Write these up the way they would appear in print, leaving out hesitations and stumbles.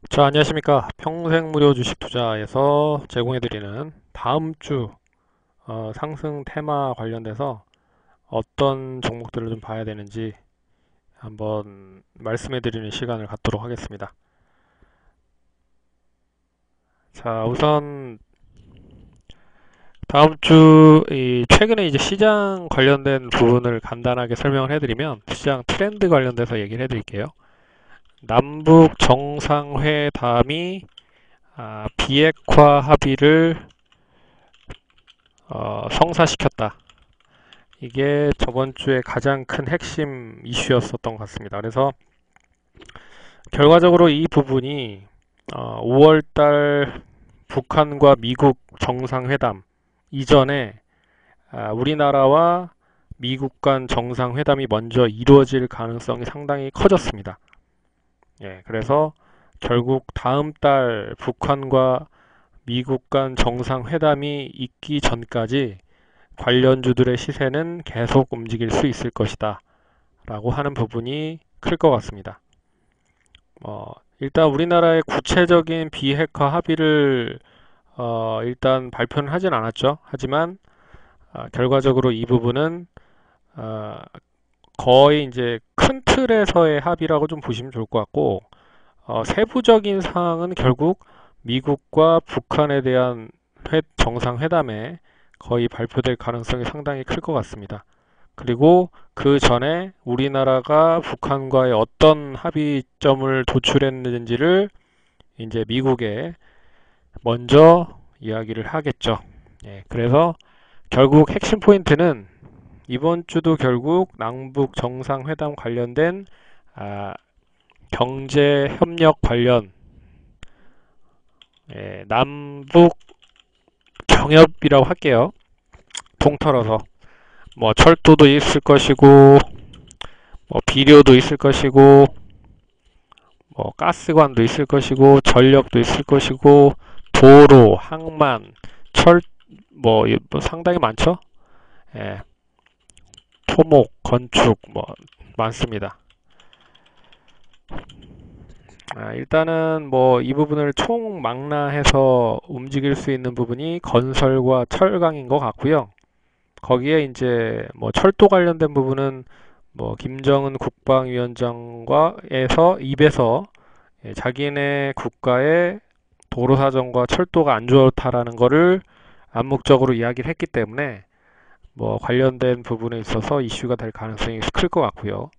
자, 안녕하십니까. 평생 무료 주식 투자에서 제공해드리는 다음 주 상승 테마 관련돼서 어떤 종목들을 좀 봐야 되는지 한번 말씀해드리는 시간을 갖도록 하겠습니다. 자, 우선 다음 주 최근에 이제 시장 관련된 부분을 간단하게 설명을 해드리면 시장 트렌드 관련돼서 얘기를 해드릴게요. 남북 정상회담이 비핵화 합의를 성사시켰다. 이게 저번 주에 가장 큰 핵심 이슈였었던 것 같습니다. 그래서 결과적으로 이 부분이 5월달 북한과 미국 정상회담 이전에 우리나라와 미국 간 정상회담이 먼저 이루어질 가능성이 상당히 커졌습니다. 예, 그래서 결국 다음 달 북한과 미국 간 정상회담이 있기 전까지 관련주들의 시세는 계속 움직일 수 있을 것이다 라고 하는 부분이 클 것 같습니다. 일단 우리나라의 구체적인 비핵화 합의를 일단 발표는 하진 않았죠. 하지만 결과적으로 이 부분은 어, 거의 이제 큰 틀에서의 합의라고 좀 보시면 좋을 것 같고 세부적인 사항은 결국 미국과 북한에 대한 정상회담에 거의 발표될 가능성이 상당히 클 것 같습니다. 그리고 그 전에 우리나라가 북한과의 어떤 합의점을 도출했는지를 이제 미국에 먼저 이야기를 하겠죠. 예, 그래서 결국 핵심 포인트는 이번 주도 결국 남북 정상회담 관련된 경제 협력 관련 남북 경협이라고 할게요. 통틀어서 뭐 철도도 있을 것이고 뭐 비료도 있을 것이고 뭐 가스관도 있을 것이고 전력도 있을 것이고 도로, 항만, 철 뭐 상당히 많죠. 예, 토목, 건축 뭐 많습니다. 일단은 뭐 이 부분을 총망라해서 움직일 수 있는 부분이 건설과 철강인 것 같고요. 거기에 이제 뭐 철도 관련된 부분은 뭐 김정은 국방위원장과에서 입에서 자기네 국가의 도로 사정과 철도가 안 좋다라는 거를 암묵적으로 이야기를 했기 때문에 뭐 관련된 부분에 있어서 이슈가 될 가능성이 클 것 같고요.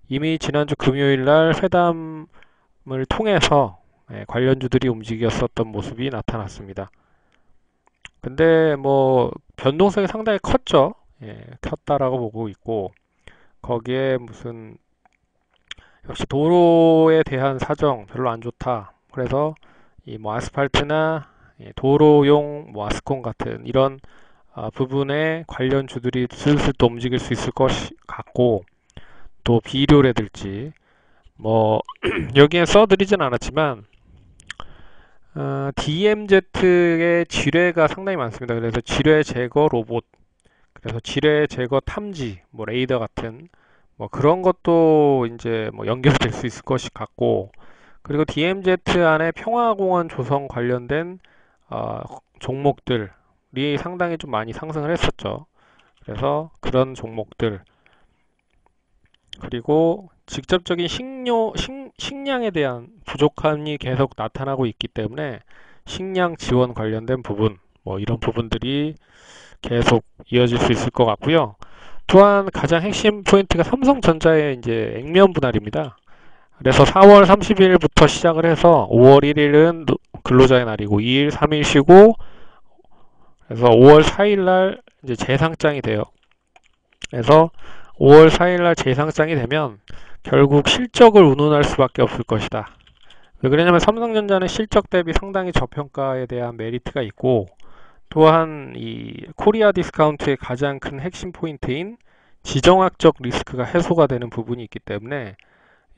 이미 지난주 금요일 날 회담을 통해서 관련주들이 움직였었던 모습이 나타났습니다. 근데 뭐 변동성이 상당히 컸죠. 예, 컸다라고 보고 있고 거기에 무슨 역시 도로에 대한 사정 별로 안 좋다. 그래서 이 뭐 아스팔트나 도로용 뭐 아스콘 같은 이런 부분에 관련 주들이 슬슬 또 움직일 수 있을 것 같고 또 비료라든지 뭐 여기에 써드리진 않았지만 DMZ의 지뢰가 상당히 많습니다. 그래서 지뢰 제거 로봇, 그래서 지뢰 제거 탐지, 뭐 레이더 같은 뭐 그런 것도 이제 뭐 연결될 수 있을 것이 같고 그리고 DMZ 안에 평화공원 조성 관련된 어, 종목들이 상당히 좀 많이 상승을 했었죠. 그래서 그런 종목들 그리고 직접적인 식량에 대한 부족함이 계속 나타나고 있기 때문에 식량 지원 관련된 부분, 뭐 이런 부분들이 계속 이어질 수 있을 것 같고요. 또한 가장 핵심 포인트가 삼성전자의 이제 액면 분할입니다. 그래서 4월 30일부터 시작을 해서 5월 1일은 근로자의 날이고 2일, 3일 쉬고 그래서 5월 4일 날 이제 재상장이 돼요. 그래서 5월 4일 날 재상장이 되면 결국 실적을 운운할 수밖에 없을 것이다. 왜 그러냐면 삼성전자는 실적 대비 상당히 저평가에 대한 메리트가 있고 또한 이 코리아 디스카운트의 가장 큰 핵심 포인트인 지정학적 리스크가 해소가 되는 부분이 있기 때문에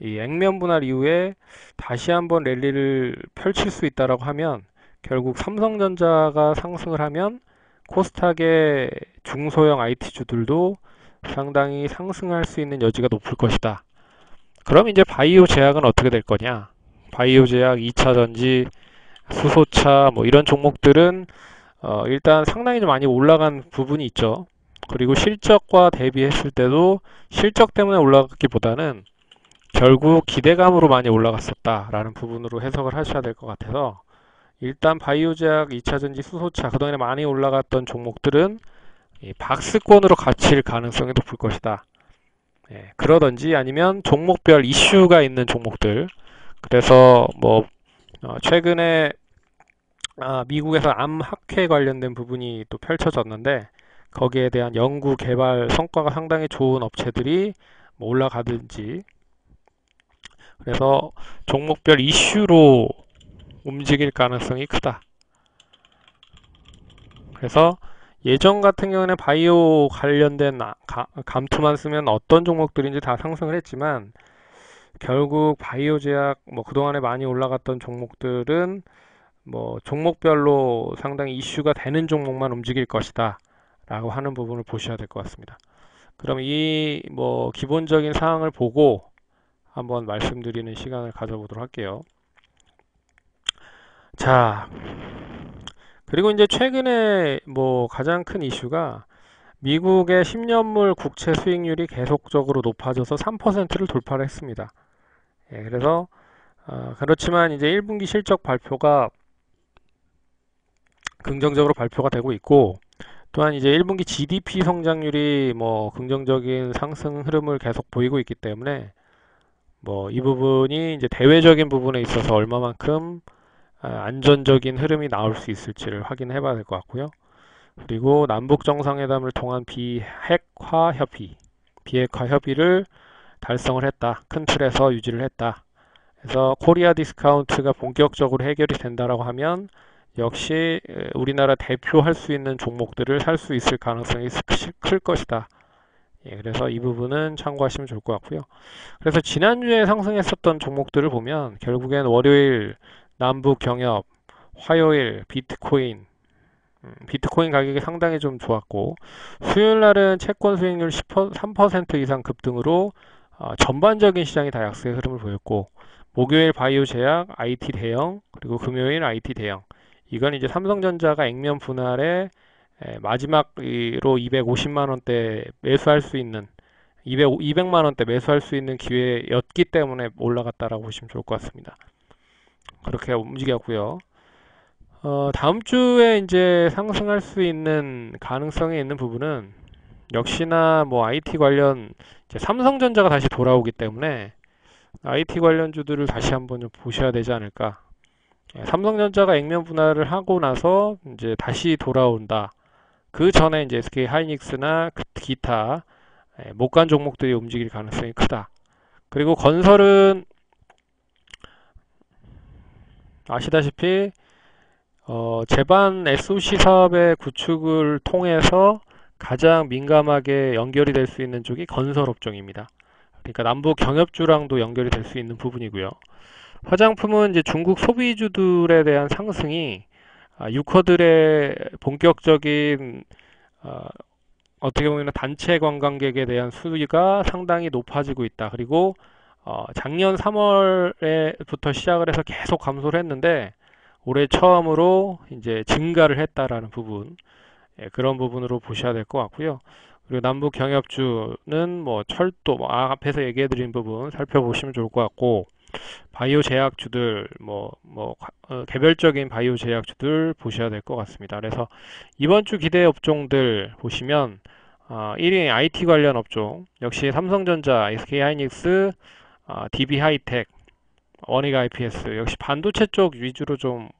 이 액면 분할 이후에 다시 한번 랠리를 펼칠 수 있다라고 하면 결국 삼성전자가 상승을 하면 코스닥의 중소형 IT주들도 상당히 상승할 수 있는 여지가 높을 것이다. 그럼 이제 바이오 제약은 어떻게 될 거냐? 바이오 제약, 2차 전지, 수소차 뭐 이런 종목들은 일단 상당히 좀 많이 올라간 부분이 있죠. 그리고 실적과 대비했을 때도 실적 때문에 올라갔기보다는 결국 기대감으로 많이 올라갔었다라는 부분으로 해석을 하셔야 될 것 같아서 일단 바이오제약, 2차전지, 수소차 그동안에 많이 올라갔던 종목들은 이 박스권으로 갇힐 가능성이 높을 것이다. 예, 그러든지 아니면 종목별 이슈가 있는 종목들. 그래서 뭐 최근에 미국에서 암 학회 관련된 부분이 또 펼쳐졌는데 거기에 대한 연구 개발 성과가 상당히 좋은 업체들이 뭐 올라가든지 그래서 종목별 이슈로 움직일 가능성이 크다. 그래서 예전 같은 경우는 바이오 관련된 감투만 쓰면 어떤 종목들인지 다 상승을 했지만 결국 바이오 제약 뭐 그동안에 많이 올라갔던 종목들은 뭐 종목별로 상당히 이슈가 되는 종목만 움직일 것이다 라고 하는 부분을 보셔야 될 것 같습니다. 그럼 이 뭐 기본적인 사항을 보고 한번 말씀드리는 시간을 가져보도록 할게요. 자, 그리고 이제 최근에 뭐 가장 큰 이슈가 미국의 10년물 국채 수익률이 계속적으로 높아져서 3%를 돌파를 했습니다. 예, 그래서 그렇지만 이제 1분기 실적 발표가 긍정적으로 발표가 되고 있고 또한 이제 1분기 GDP 성장률이 뭐 긍정적인 상승 흐름을 계속 보이고 있기 때문에 뭐 이 부분이 이제 대외적인 부분에 있어서 얼마만큼 안전적인 흐름이 나올 수 있을지를 확인해 봐야 될 것 같고요. 그리고 남북 정상회담을 통한 비핵화 협의를 달성을 했다. 큰 틀에서 유지를 했다. 그래서 코리아 디스카운트가 본격적으로 해결이 된다라고 하면 역시 우리나라 대표할 수 있는 종목들을 살 수 있을 가능성이 클 것이다. 예, 그래서 이 부분은 참고하시면 좋을 것 같고요. 그래서 지난주에 상승했었던 종목들을 보면 결국엔 월요일 남북 경협, 화요일 비트코인, 비트코인 가격이 상당히 좀 좋았고 수요일 날은 채권 수익률 3% 이상 급등으로 전반적인 시장이 다 약세의 흐름을 보였고 목요일 바이오 제약, IT 대형, 그리고 금요일 IT 대형. 이건 이제 삼성전자가 액면 분할에 마지막으로 250만 원대 매수할 수 있는 200만 원대 매수할 수 있는 기회였기 때문에 올라갔다라고 보시면 좋을 것 같습니다. 그렇게 움직였고요. 다음 주에 이제 상승할 수 있는 가능성이 있는 부분은 역시나 뭐 IT 관련 이제 삼성전자가 다시 돌아오기 때문에 IT 관련주들을 다시 한번 좀 보셔야 되지 않을까. 삼성전자가 액면 분할을 하고 나서 이제 다시 돌아온다. 그 전에 이제 SK 하이닉스나 기타 못 간 종목들이 움직일 가능성이 크다. 그리고 건설은 아시다시피 제반 SOC 사업의 구축을 통해서 가장 민감하게 연결이 될 수 있는 쪽이 건설 업종입니다. 그러니까 남북 경협주랑도 연결이 될 수 있는 부분이고요. 화장품은 이제 중국 소비주들에 대한 상승이 유커들의 본격적인 어떻게 보면 단체 관광객에 대한 수위가 상당히 높아지고 있다. 그리고 작년 3월에부터 시작을 해서 계속 감소를 했는데 올해 처음으로 이제 증가를 했다라는 부분, 예, 그런 부분으로 보셔야 될 것 같고요. 그리고 남북 경협주는 뭐 철도, 뭐 앞에서 얘기해드린 부분 살펴보시면 좋을 것 같고 바이오 제약주들, 개별적인 바이오 제약주들 보셔야 될 것 같습니다. 그래서 이번 주 기대 업종들 보시면 1위 IT 관련 업종 역시 삼성전자, SK하이닉스, DB하이텍, 원익 IPS 역시 반도체 쪽 위주로 좀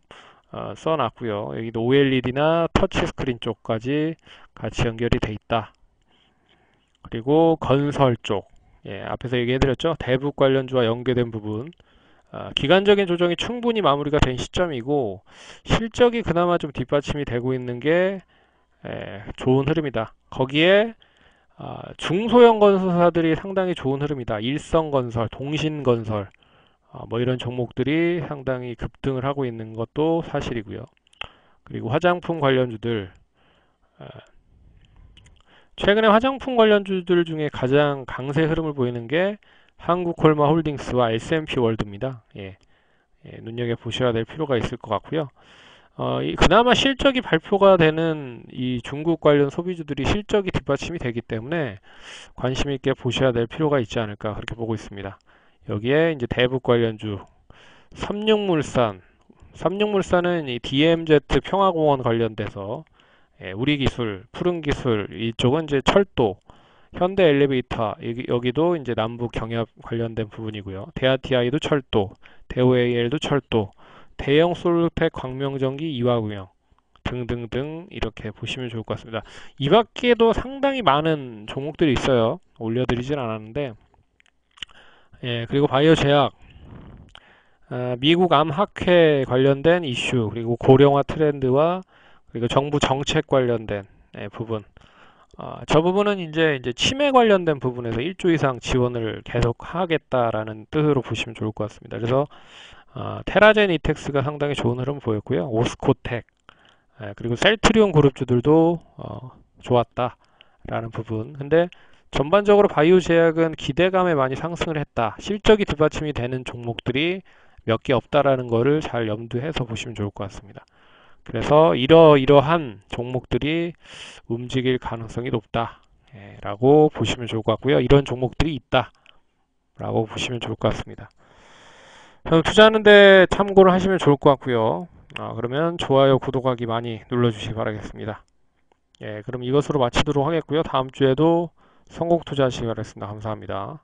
써놨고요. 여기도 OLED나 터치스크린 쪽까지 같이 연결이 돼 있다. 그리고 건설 쪽, 예, 앞에서 얘기해드렸죠. 대북 관련주와 연계된 부분, 기간적인 조정이 충분히 마무리가 된 시점이고 실적이 그나마 좀 뒷받침이 되고 있는 게 좋은 흐름이다. 거기에 중소형 건설사들이 상당히 좋은 흐름이다. 일성건설, 동신건설 뭐 이런 종목들이 상당히 급등을 하고 있는 것도 사실이고요. 그리고 화장품 관련주들 최근에 화장품 관련주들 중에 가장 강세 흐름을 보이는 게 한국콜마홀딩스와 S&P 월드입니다. 예. 눈여겨보셔야 될 필요가 있을 것 같고요. 그나마 실적이 발표가 되는 이 중국 관련 소비주들이 실적이 뒷받침이 되기 때문에 관심 있게 보셔야 될 필요가 있지 않을까 그렇게 보고 있습니다. 여기에 이제 대북 관련주 삼육물산은 이 DMZ 평화공원 관련돼서 우리 기술, 푸른 기술 이쪽은 이제 철도, 현대 엘리베이터 여기도 이제 남북 경협 관련된 부분이고요. 대아티아이도 철도, 대우AL도 철도, 대형 솔루텍 광명전기 이화구형 등등등 이렇게 보시면 좋을 것 같습니다. 이 밖에도 상당히 많은 종목들이 있어요. 올려드리진 않았는데 그리고 바이오 제약 미국 암학회 관련된 이슈 그리고 고령화 트렌드와 그리고 정부 정책 관련된 부분 저 부분은 이제 치매 관련된 부분에서 1조 이상 지원을 계속 하겠다라는 뜻으로 보시면 좋을 것 같습니다. 그래서 테라젠 이텍스가 상당히 좋은 흐름 보였고요. 오스코텍 그리고 셀트리온 그룹주들도 좋았다라는 부분. 근데 전반적으로 바이오 제약은 기대감에 많이 상승을 했다. 실적이 뒷받침이 되는 종목들이 몇 개 없다라는 거를 잘 염두해서 보시면 좋을 것 같습니다. 그래서 이러한 종목들이 움직일 가능성이 높다 라고 보시면 좋을 것 같고요. 이런 종목들이 있다 라고 보시면 좋을 것 같습니다. 투자하는데 참고를 하시면 좋을 것 같고요. 그러면 좋아요, 구독하기 많이 눌러주시기 바라겠습니다. 그럼 이것으로 마치도록 하겠고요. 다음 주에도 성공 투자하시기 바라겠습니다. 감사합니다.